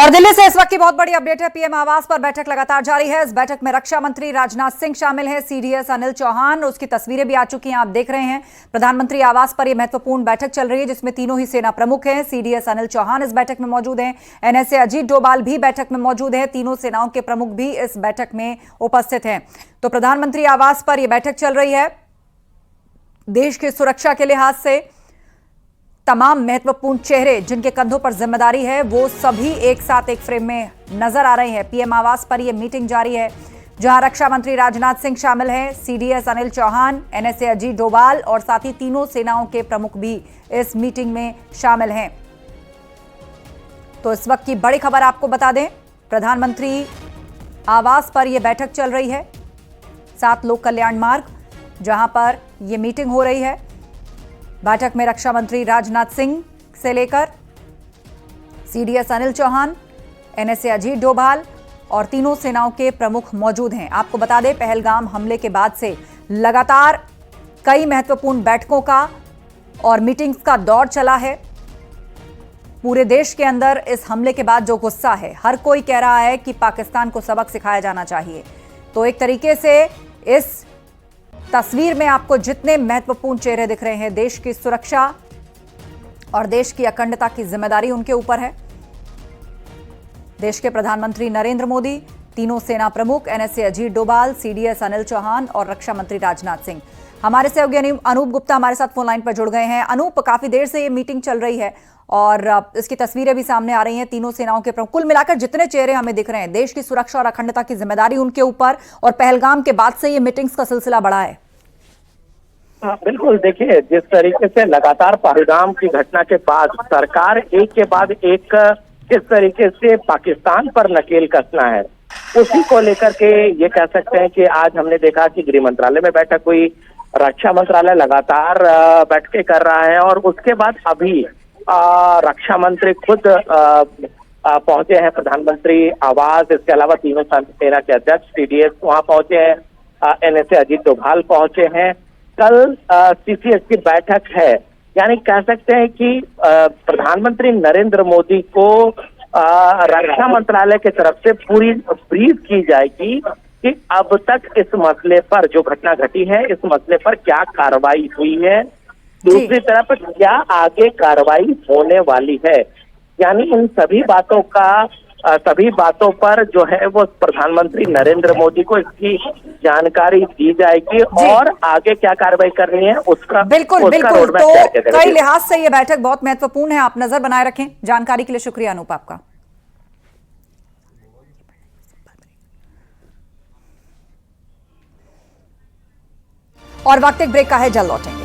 और दिल्ली से इस वक्त की बहुत बड़ी अपडेट है। पीएम आवास पर बैठक लगातार जारी है। इस बैठक में रक्षा मंत्री राजनाथ सिंह शामिल हैं, सीडीएस अनिल चौहान, उसकी तस्वीरें भी आ चुकी हैं, आप देख रहे हैं। प्रधानमंत्री आवास पर यह महत्वपूर्ण बैठक चल रही है जिसमें तीनों ही सेना प्रमुख हैं। सीडीएस अनिल चौहान इस बैठक में मौजूद हैं, एनएसए अजीत डोभाल भी बैठक में मौजूद है। तीनों सेनाओं के प्रमुख भी इस बैठक में उपस्थित हैं। तो प्रधानमंत्री आवास पर यह बैठक चल रही है। देश की सुरक्षा के लिहाज से तमाम महत्वपूर्ण चेहरे जिनके कंधों पर जिम्मेदारी है वो सभी एक साथ एक फ्रेम में नजर आ रहे हैं। पीएम आवास पर यह मीटिंग जारी है जहां रक्षा मंत्री राजनाथ सिंह शामिल हैं, सीडीएस अनिल चौहान, एनएसए अजीत डोभाल और साथ ही तीनों सेनाओं के प्रमुख भी इस मीटिंग में शामिल हैं। तो इस वक्त की बड़ी खबर आपको बता दें, प्रधानमंत्री आवास पर यह बैठक चल रही है, 7 लोक कल्याण मार्ग, जहां पर यह मीटिंग हो रही है। बैठक में रक्षा मंत्री राजनाथ सिंह से लेकर सीडीएस अनिल चौहान, एनएसए अजीत डोभाल और तीनों सेनाओं के प्रमुख मौजूद हैं। आपको बता दें, पहलगाम हमले के बाद से लगातार कई महत्वपूर्ण बैठकों का और मीटिंग्स का दौर चला है। पूरे देश के अंदर इस हमले के बाद जो गुस्सा है, हर कोई कह रहा है कि पाकिस्तान को सबक सिखाया जाना चाहिए। तो एक तरीके से इस तस्वीर में आपको जितने महत्वपूर्ण चेहरे दिख रहे हैं, देश की सुरक्षा और देश की अखंडता की जिम्मेदारी उनके ऊपर है। देश के प्रधानमंत्री नरेंद्र मोदी, तीनों सेना प्रमुख, एनएसए अजीत डोभाल, सीडीएस अनिल चौहान और रक्षा मंत्री राजनाथ सिंह। हमारे सहयोगी अनूप गुप्ता हमारे साथ फोन लाइन पर जुड़ गए हैं। अनूप, काफी देर से ये मीटिंग चल रही है और इसकी तस्वीरें भी सामने आ रही हैं। तीनों सेनाओं के प्रमुख, कुल मिलाकर जितने चेहरे हमें दिख रहे हैं, देश की सुरक्षा और अखंडता की जिम्मेदारी उनके ऊपर, और पहलगाम के बाद से ये मीटिंग्स का सिलसिला बढ़ा है। बिल्कुल, देखिए, जिस तरीके से लगातार पहलगाम की घटना के बाद सरकार एक के बाद एक किस तरीके से पाकिस्तान पर नकेल कसना है, उसी को लेकर के ये कह सकते हैं कि आज हमने देखा कि गृह मंत्रालय में बैठक हुई, रक्षा मंत्रालय लगातार बैठकें कर रहा है और उसके बाद अभी रक्षा मंत्री खुद पहुंचे हैं प्रधानमंत्री आवास। इसके अलावा तीनों सेना के अध्यक्ष सीडीएस वहां पहुंचे हैं, एनएसए अजीत डोभाल पहुंचे हैं। कल सीसीएस की बैठक है, यानी कह सकते हैं कि प्रधानमंत्री नरेंद्र मोदी को रक्षा मंत्रालय की तरफ से पूरी ब्रीफ की जाएगी कि अब तक इस मसले पर, जो घटना घटी है, इस मसले पर क्या कार्रवाई हुई है, दूसरी तरफ क्या आगे कार्रवाई होने वाली है। यानी इन सभी बातों पर जो है वो प्रधानमंत्री नरेंद्र मोदी को इसकी जानकारी दी जाएगी और आगे क्या कार्रवाई करनी है उसका बिल्कुल। तो कई लिहाज से ये बैठक बहुत महत्वपूर्ण है, आप नजर बनाए रखें। जानकारी के लिए शुक्रिया अनूप आपका। और वक्त एक ब्रेक का है, जल्द लौटेंगे।